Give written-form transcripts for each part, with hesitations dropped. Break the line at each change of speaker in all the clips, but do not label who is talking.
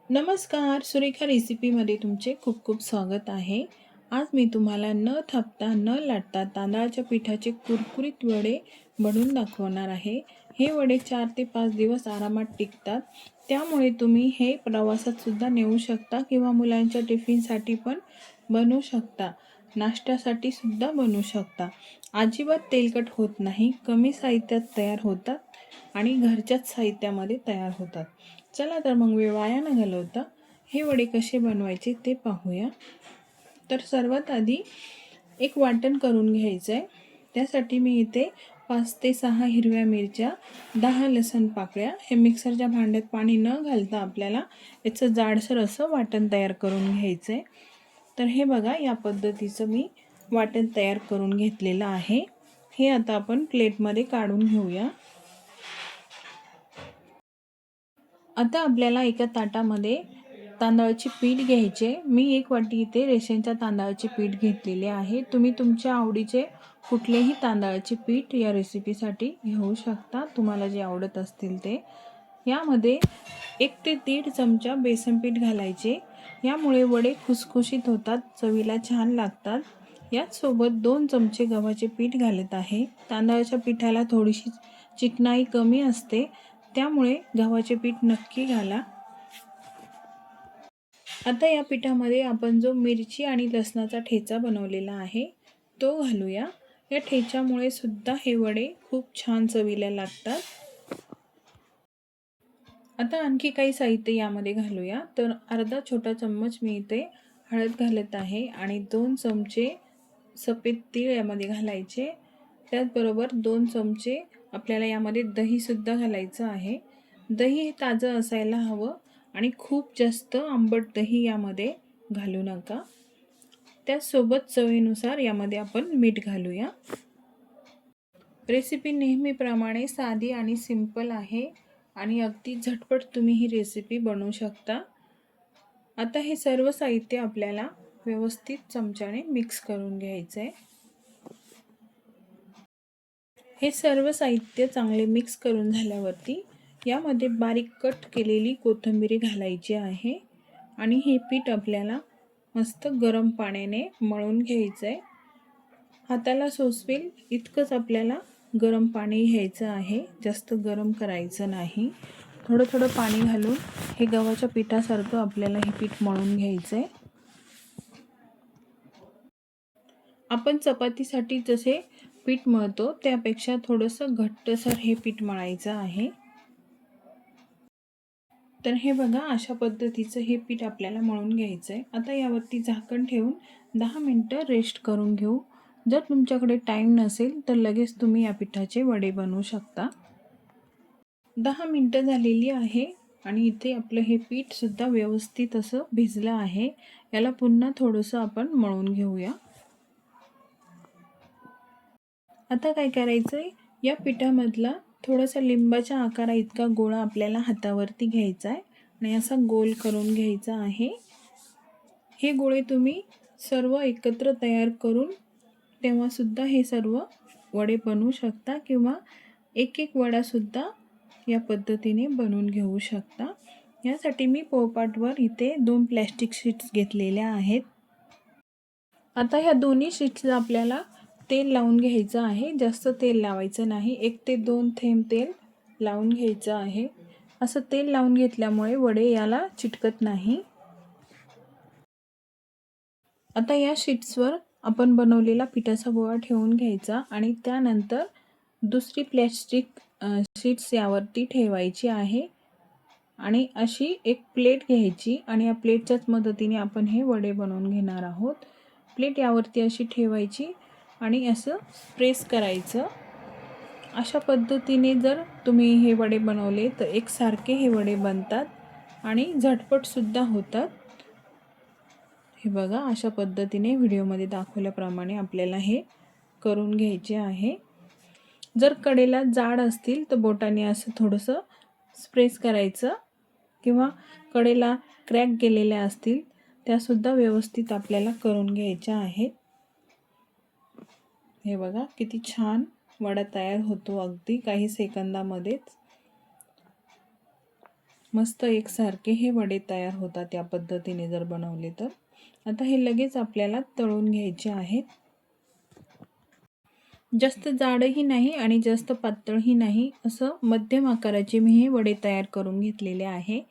नमस्कार, सुरेखा रेसिपीमध्ये तुमचे खूप खूप स्वागत आहे. आज मी तुम्हाला न थापता न लाटता तांदळाच्या पिठाचे कुरकुरीत वडे बनवून दाखवणार आहे. हे वडे 4 ते 5 दिवस आरामात टिकतात. त्यामुळे तुम्ही हे प्रवासातसुद्धा नेऊ शकता किंवा मुलांच्या टिफिनसाठी पण बनवू शकता. नाश्त्यासाठी सुद्धा बनवू शकता. अजिबात तेलकट होत नाही, कमी साहित्यात तयार होतात आणि घरच्याच साहित्यामध्ये तयार होतात. चला तर मग वेळ वाया न घालवता हे वडे कसे बनवायचे ते पाहूया. तर सर्वात आधी एक वाटण करून घ्यायचं आहे. त्यासाठी मी इथे 5 ते 6 हिरव्या मिरच्या, 10 लसूण पाकळ्या हे मिक्सरच्या भांड्यात पाणी न घालता आपल्याला याचं जाडसर असं वाटण तयार करून घ्यायचं आहे. तर हे बघा, या पद्धतीचं मी वाटण तयार करून घेतलेलं आहे. हे आता आपण प्लेटमध्ये काढून घेऊया. आता आपल्याला एका ताटामध्ये तांदळाचे पीठ घ्यायचे. मी 1 वाटी इथे रेशनच्या तांदळाचे पीठ घेतलेले आहे. तुम्ही तुमच्या आवडीचे कुठलेही तांदळाचे पीठ या रेसिपीसाठी घेऊ शकता, तुम्हाला जे आवडत असतील ते. यामध्ये 1 ते 1.5 चमचा बेसन पीठ घालायचे. यामुळे वडे खुसखुशीत होतात, चवीला छान लागतात. याचसोबत 2 चमचे गव्हाचे पीठ घालत आहे. तांदळाच्या पिठाला थोडीशी चिकनाई कमी असते, त्यामुळे गव्हाचे पीठ नक्की घाला. आता या पिठामध्ये आपण जो मिरची आणि लसणाचा ठेचा बनवलेला आहे तो घालूया. या ठेच्यामुळे सुद्धा हे वडे खूप छान चवीला लागतात. आता आणखी काही साहित्य यामध्ये घालूया. तर अर्धा छोटा चम्मच मी इथे हळद घालत आहे आणि 2 चमचे सफेद तीळ यामध्ये घालायचे. त्याचबरोबर 2 चमचे आपल्याला यामध्ये दहीसुद्धा घालायचं आहे. दही हे ताजं असायला हवं आणि खूप जास्त आंबट दही यामध्ये घालू नका. त्याचसोबत चवीनुसार यामध्ये आपण मीठ घालूया. रेसिपी नेहमीप्रमाणे साधी आणि सिंपल आहे आणि अगदी झटपट तुम्ही ही रेसिपी बनवू शकता. आता हे सर्व साहित्य आपल्याला व्यवस्थित चमच्याने मिक्स करून घ्यायचं आहे. हे सर्व साहित्य चांगले मिक्स करून झाल्यावरती यामध्ये बारीक कट केलेली कोथिंबीर घालायची आहे आणि हे पीठ आपल्याला मस्त गरम पाण्याने मळून घ्यायचं आहे. हाताला सोसवेल इतकंच आपल्याला गरम पाणी घ्यायचं आहे, जास्त गरम करायचं नाही. थोडं थोडं पाणी घालून हे गव्हाच्या पिठासारखं आपल्याला हे पीठ मळून घ्यायचं आहे. आपण चपातीसाठी जसे पीठ मळतो त्यापेक्षा थोडंसं घट्टसर हे पीठ मळायचं आहे. तर हे बघा, अशा पद्धतीचं हे पीठ आपल्याला मळून घ्यायचं आहे. आता यावरती झाकण ठेवून 10 मिनटं रेस्ट करून घेऊ. जर तुमच्याकडे टाईम नसेल तर लगेच तुम्ही या पिठाचे वडे बनवू शकता. 10 मिनटं झालेली आहे आणि इथे आपलं हे पीठसुद्धा व्यवस्थित असं भिजलं आहे. याला पुन्हा थोडंसं आपण मळून घेऊया. आता काय करायचं आहे, या पिठामधला थोडासा लिंबाच्या आकारा इतका गोळा आपल्याला हातावरती घ्यायचा आहे आणि असा गोल करून घ्यायचा आहे. हे गोळे तुम्ही सर्व एकत्र तयार करून तेव्हासुद्धा हे सर्व वडे बनवू शकता किंवा एक एक वडासुद्धा या पद्धतीने बनवून घेऊ शकता. यासाठी मी पोळपाटवर इथे 2 प्लॅस्टिक शीट्स घेतलेल्या आहेत. आता ह्या दोन्ही शीट्सला आपल्याला तेल लावून घ्यायचं आहे. जास्त तेल लावायचं नाही, 1 ते 2 थेंब तेल लावून घ्यायचं आहे. असं तेल लावून घेतल्यामुळे वडे याला चिटकत नाही. आता या शीट्सवर आपण बनवलेला पिठाचा गोळा ठेवून घ्यायचा आणि त्यानंतर दुसरी प्लॅस्टिक शीट्स यावरती ठेवायची आहे आणि अशी एक प्लेट घ्यायची आणि या प्लेटच्याच मदतीने आपण हे वडे बनवून घेणार आहोत. प्लेट यावरती अशी ठेवायची आणि असं प्रेस करायचं. अशा पद्धतीने जर तुम्ही हे वडे बनवले तर एकसारखे हे वडे बनतात आणि झटपटसुद्धा होतात. हे बघा, अशा पद्धतीने व्हिडिओमध्ये दाखवल्याप्रमाणे आपल्याला हे करून घ्यायचे आहे. जर कडेला जाड असतील तर बोटाने असं थोडंसं प्रेस करायचं किंवा कडेला क्रॅक गेलेल्या असतील त्यासुद्धा व्यवस्थित आपल्याला करून घ्यायच्या आहेत. हे बघा, किती छान वडा तयार होतो अगदी काही सेकंदामध्येच. मस्त एकसारखे हे वडे तयार होतात या पद्धतीने जर बनवले तर. आता हे लगेच आपल्याला तळून घ्यायचे आहेत. जास्त जाडही नाही आणि जास्त पातळही नाही, असं मध्यम आकाराचे मी हे वडे तयार करून घेतलेले आहे.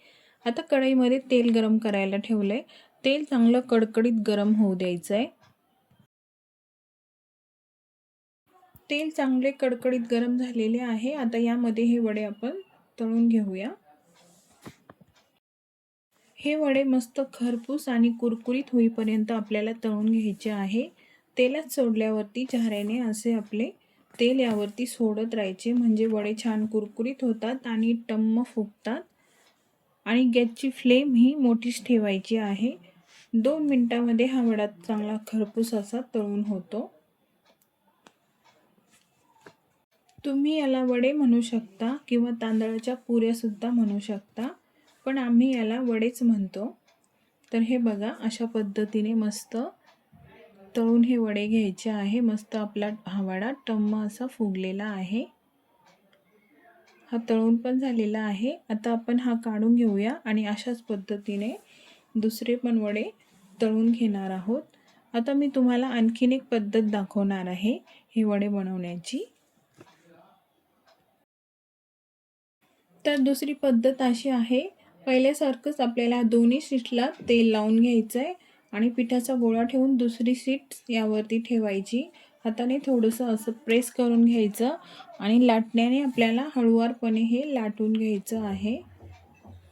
आता कढईमध्ये तेल गरम करायला ठेवलंय. तेल चांगलं कडकडीत गरम होऊ द्यायचं आहे. तेल चांगले कडकडीत गरम झालेले आहे. आता यामध्ये हे वडे आपण तळून घेऊया. हे वडे मस्त खरपूस आणि कुरकुरीत होईपर्यंत आपल्याला तळून घ्यायचे आहे. तेलात सोडल्यावरती झाऱ्याने असे आपले तेल यावरती सोडत राहायचे, म्हणजे वडे छान कुरकुरीत होतात आणि टम्म फुगतात. आणि गॅसची फ्लेम ही मोठीच ठेवायची आहे. 2 मिनिटांमध्ये हा वडा चांगला खरपूस असा तळून होतो. तुम्ही याला वडे म्हणू शकता किंवा तांदळाच्या पुऱ्यासुद्धा म्हणू शकता, पण आम्ही याला वडेच म्हणतो. तर हे बघा, अशा पद्धतीने मस्त तळून हे वडे घ्यायचे आहे. मस्त आपला हा वडा टम्म असा फुगलेला आहे. हा तळून पण झालेला आहे. आता आपण हा काढून घेऊया आणि अशाच पद्धतीने दुसरे पण वडे तळून घेणार आहोत. आता मी तुम्हाला आणखीन एक पद्धत दाखवणार आहे हे वडे बनवण्याची. तर दुसरी पद्धत अशी आहे, पहिल्यासारखंच आपल्याला दोन्ही सीटला तेल लावून घ्यायचं आहे आणि पिठाचा गोळा ठेवून दुसरी सीट यावरती ठेवायची. हाताने थोडंसं असं प्रेस करून घ्यायचं आणि लाटण्याने आपल्याला हळूवारपणे हे लाटून घ्यायचं आहे.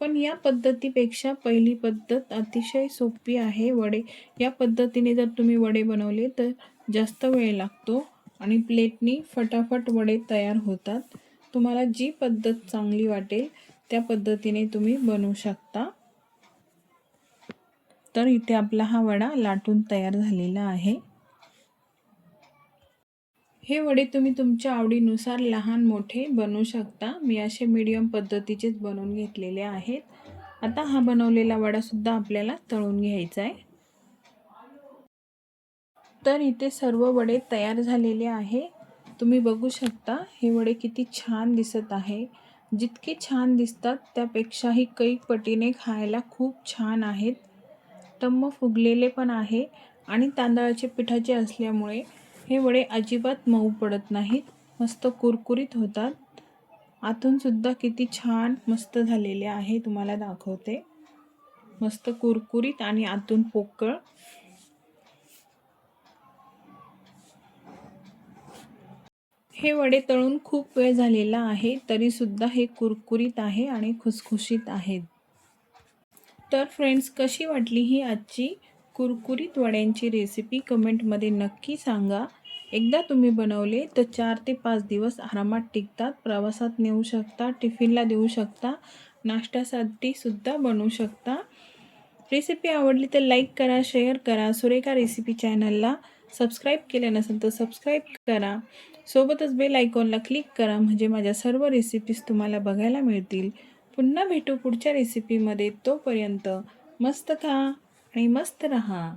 पण या पद्धतीपेक्षा पहिली पद्धत अतिशय सोपी आहे. वडे या पद्धतीने जर तुम्ही वडे बनवले तर जास्त वेळ लागतो आणि प्लेटनी फटाफट वडे तयार होतात. तुम्हाला जी पद्धत चांगली वाटेल त्या पद्धतीने तुम्ही बनवू शकता. तर इथे आपला हा वडा लाटून तयार झालेला आहे. हे वडे तुम्ही तुमच्या आवडीनुसार लहान मोठे बनवू शकता. मी असे मीडियम पद्धतीचेच बनवून घेतलेले आहेत. आता हा बनवलेला वडासुद्धा आपल्याला तळून घ्यायचा आहे. तर इथे सर्व वडे तयार झालेले आहे. तुम्ही बघू शकता हे वडे किती छान दिसत आहे. जितके छान दिसतात त्यापेक्षाही कैक पटीने खायला खूप छान आहेत. टम्म फुगलेले पण आहे आणि तांदळाचे पिठाचे असल्यामुळे हे वडे अजिबात मऊ पडत नाहीत. मस्त कुरकुरीत होतात. आतून सुद्धा किती छान मस्त झालेले आहे, तुम्हाला दाखवते. मस्त कुरकुरीत आणि आतून पोकळ. हे वडे तळून खूप वेळ झालेला आहे, तरीसुद्धा हे कुरकुरीत आहे आणि खुसखुशीत आहेत. तर फ्रेंड्स, कशी वाटली ही आजची कुरकुरीत वड्यांची रेसिपी कमेंटमध्ये नक्की सांगा. एकदा तुम्ही बनवले तर 4 ते 5 दिवस आरामात टिकतात. प्रवासात नेऊ शकता, टिफिनला देऊ शकता, नाश्त्यासाठी सुद्धा बनवू शकता. रेसिपी आवडली तर लाईक करा, शेअर करा. सुरेखा रेसिपी चॅनलला सबस्क्राईब केलं नसेल तर सबस्क्राईब करा. सोबतच बेल आयकॉनला क्लिक करा, म्हणजे माझ्या सर्व रेसिपीज तुम्हाला बघायला मिळतील. पुन्हा भेटू पुढच्या रेसिपीमध्ये. तोपर्यंत मस्त खा आणि मस्त रहा.